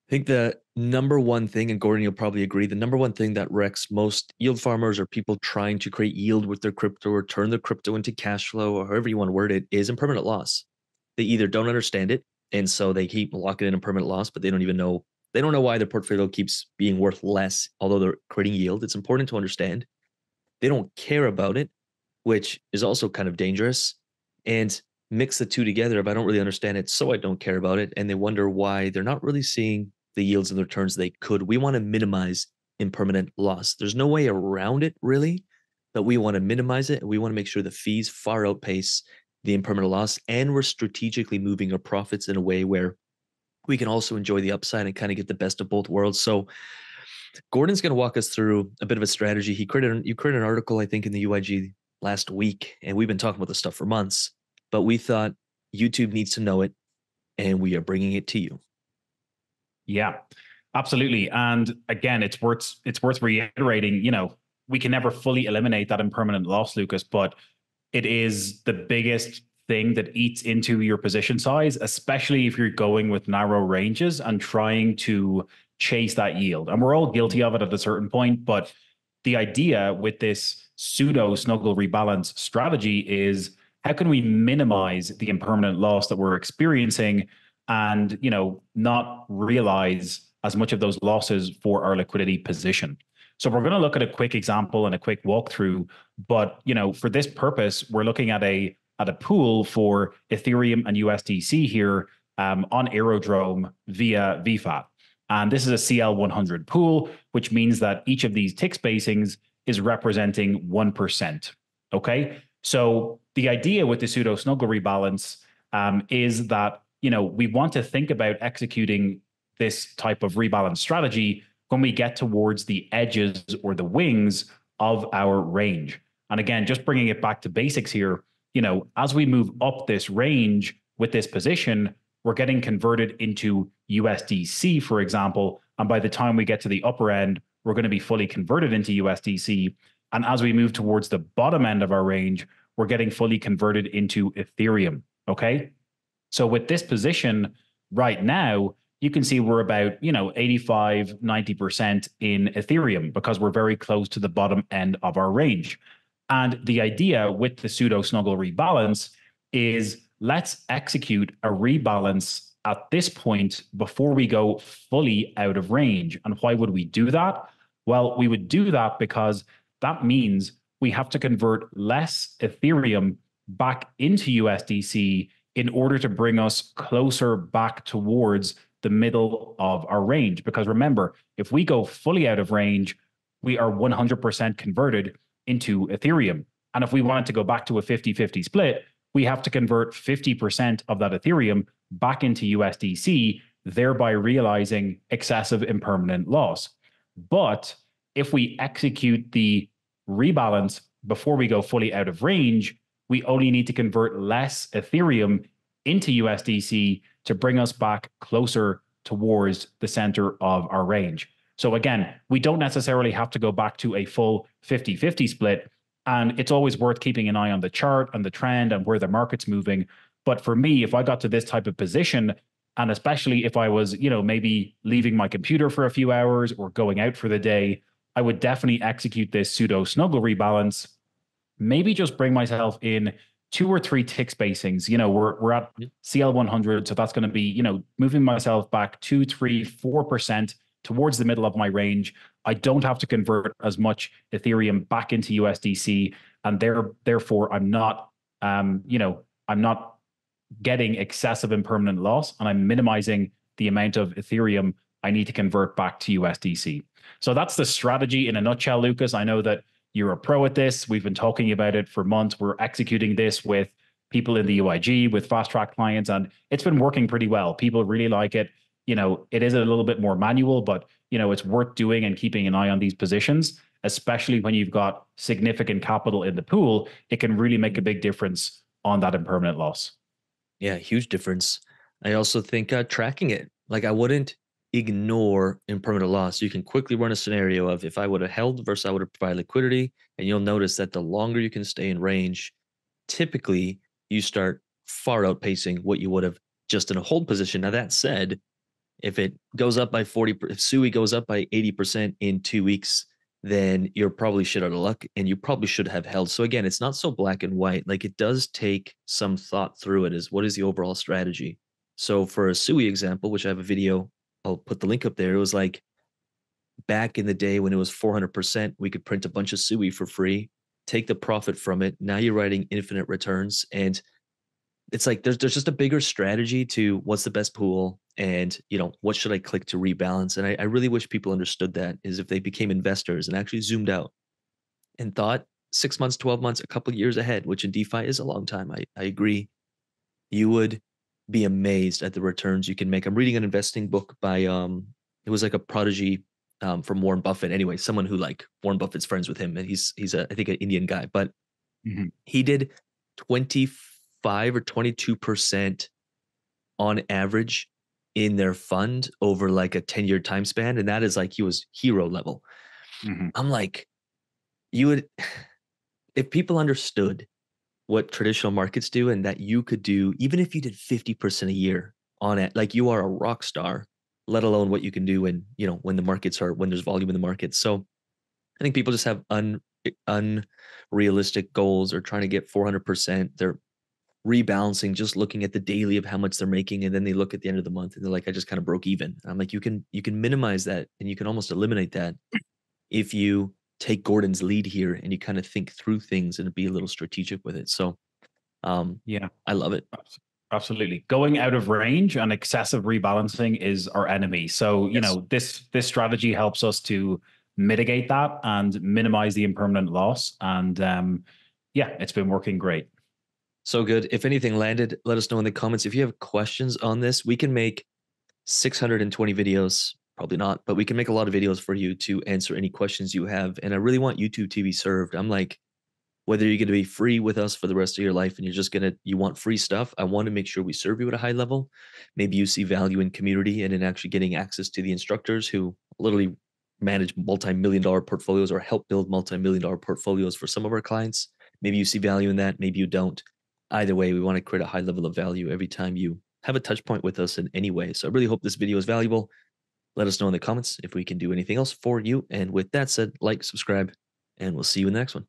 think the number one thing, and Gordon, you'll probably agree, the number one thing that wrecks most yield farmers or people trying to create yield with their crypto or turn their crypto into cash flow or however you want to word it is impermanent loss. They either don't understand it, and so they keep locking in impermanent loss, but they don't even know, they don't know why their portfolio keeps being worth less, although they're creating yield. It's important to understand. They don't care about it, which is also kind of dangerous. And mix the two together. If I don't really understand it, so I don't care about it. And they wonder why they're not really seeing the yields and the returns they could. We want to minimize impermanent loss. There's no way around it, really, but we want to minimize it. And we want to make sure the fees far outpace the impermanent loss. And we're strategically moving our profits in a way where we can also enjoy the upside and kind of get the best of both worlds. So Gordon's going to walk us through a bit of a strategy. You created an article, I think, in the UIG last week, and we've been talking about this stuff for months, but we thought YouTube needs to know it, and we are bringing it to you. Yeah, absolutely. And again, it's worth reiterating, we can never fully eliminate that impermanent loss, Lucas, but it is the biggest thing that eats into your position size, especially if you're going with narrow ranges and trying to chase that yield. And we're all guilty of it at a certain point, but the idea with this pseudo-snuggle rebalance strategy is how can we minimize the impermanent loss that we're experiencing and, not realize as much of those losses for our liquidity position. So we're going to look at a quick example and a quick walkthrough, but, for this purpose, we're looking at a pool for Ethereum and USDC here on Aerodrome via VFAT. And this is a CL100 pool, which means that each of these tick spacings is representing 1%. Okay. So the idea with the pseudo-snuggle rebalance is that, we want to think about executing this type of rebalance strategy when we get towards the edges or the wings of our range. And again, just bringing it back to basics here, as we move up this range with this position, we're getting converted into USDC, for example. And by the time we get to the upper end, we're going to be fully converted into USDC. And as we move towards the bottom end of our range, we're getting fully converted into Ethereum. Okay. So with this position right now, you can see we're about, 85, 90% in Ethereum because we're very close to the bottom end of our range. And the idea with the pseudo-snuggle rebalance is let's execute a rebalance at this point before we go fully out of range. And why would we do that? Well, we would do that because that means we have to convert less Ethereum back into USDC in order to bring us closer back towards the middle of our range. Because remember, if we go fully out of range, we are 100% converted into Ethereum. And if we wanted to go back to a 50-50 split, we have to convert 50% of that Ethereum back into USDC, thereby realizing excessive impermanent loss. But if we execute the rebalance before we go fully out of range, we only need to convert less Ethereum into USDC to bring us back closer towards the center of our range. So again, we don't necessarily have to go back to a full 50-50 split. And it's always worth keeping an eye on the chart and the trend and where the market's moving. But for me, if I got to this type of position, and especially if I was, maybe leaving my computer for a few hours or going out for the day, I would definitely execute this pseudo-snuggle rebalance. Maybe just bring myself in 2 or 3 tick spacings. We're at CL100, so that's going to be, moving myself back 2, 3, 4% towards the middle of my range. I don't have to convert as much Ethereum back into USDC, and therefore I'm not, I'm not getting excessive impermanent loss, and I'm minimizing the amount of Ethereum I need to convert back to USDC. So that's the strategy in a nutshell, Lucas. I know that you're a pro at this. We've been talking about it for months. We're executing this with people in the UIG, with fast track clients, and it's been working pretty well. People really like it. It is a little bit more manual, but, it's worth doing and keeping an eye on these positions, especially when you've got significant capital in the pool. It can really make a big difference on that impermanent loss. Yeah, huge difference. I also think tracking it, like I wouldn't ignore impermanent loss. You can quickly run a scenario of if I would have held versus I would have provided liquidity, and you'll notice that the longer you can stay in range, typically you start far outpacing what you would have just in a hold position. Now that said, If it goes up by 40, if SUI goes up by 80% in 2 weeks, then you're probably shit out of luck and you probably should have held. So again, it's not so black and white. Like it does take some thought through it as what is the overall strategy. So for a SUI example, which I have a video, I'll put the link up there. It was like back in the day when it was 400%, we could print a bunch of SUI for free, take the profit from it. Now you're writing infinite returns. And it's like there's just a bigger strategy to what's the best pool and what should I click to rebalance. And I really wish people understood that is if they became investors and actually zoomed out and thought 6 months, 12 months, a couple of years ahead, which in DeFi is a long time. I agree. You would be amazed at the returns you can make. I'm reading an investing book by it was like a prodigy from Warren Buffett. Anyway, someone who like Warren Buffett's friends with him, and he's I think an Indian guy, but he did 25 or 22% on average in their fund over like a 10-year time span, and that is like he was hero level. I'm like, you would if people understood what traditional markets do and that you could do, even if you did 50% a year on it, like you are a rock star, let alone what you can do when, when the markets are, when there's volume in the market. So I think people just have unrealistic goals or trying to get 400%. They're rebalancing, just looking at the daily of how much they're making. And then they look at the end of the month and they're like, I just kind of broke even. And I'm like, you can minimize that and you can almost eliminate that if you take Gordon's lead here and you kind of think through things and be a little strategic with it. So Yeah, I love it. absolutely. Going out of range and excessive rebalancing is our enemy. So, Yes. this strategy helps us to mitigate that and minimize the impermanent loss. And yeah, it's been working great. So good. If anything landed, let us know in the comments. If you have questions on this, we can make 620 videos. Probably not, but we can make a lot of videos for you to answer any questions you have. And I really want YouTube TV served. I'm like, whether you're going to be free with us for the rest of your life and you want free stuff, I want to make sure we serve you at a high level. Maybe you see value in community and in actually getting access to the instructors who literally manage multi-million-dollar portfolios or help build multi-million-dollar portfolios for some of our clients. Maybe you see value in that. Maybe you don't. Either way, we want to create a high level of value every time you have a touch point with us in any way. So I really hope this video is valuable. Let us know in the comments if we can do anything else for you. And with that said, like, subscribe, and we'll see you in the next one.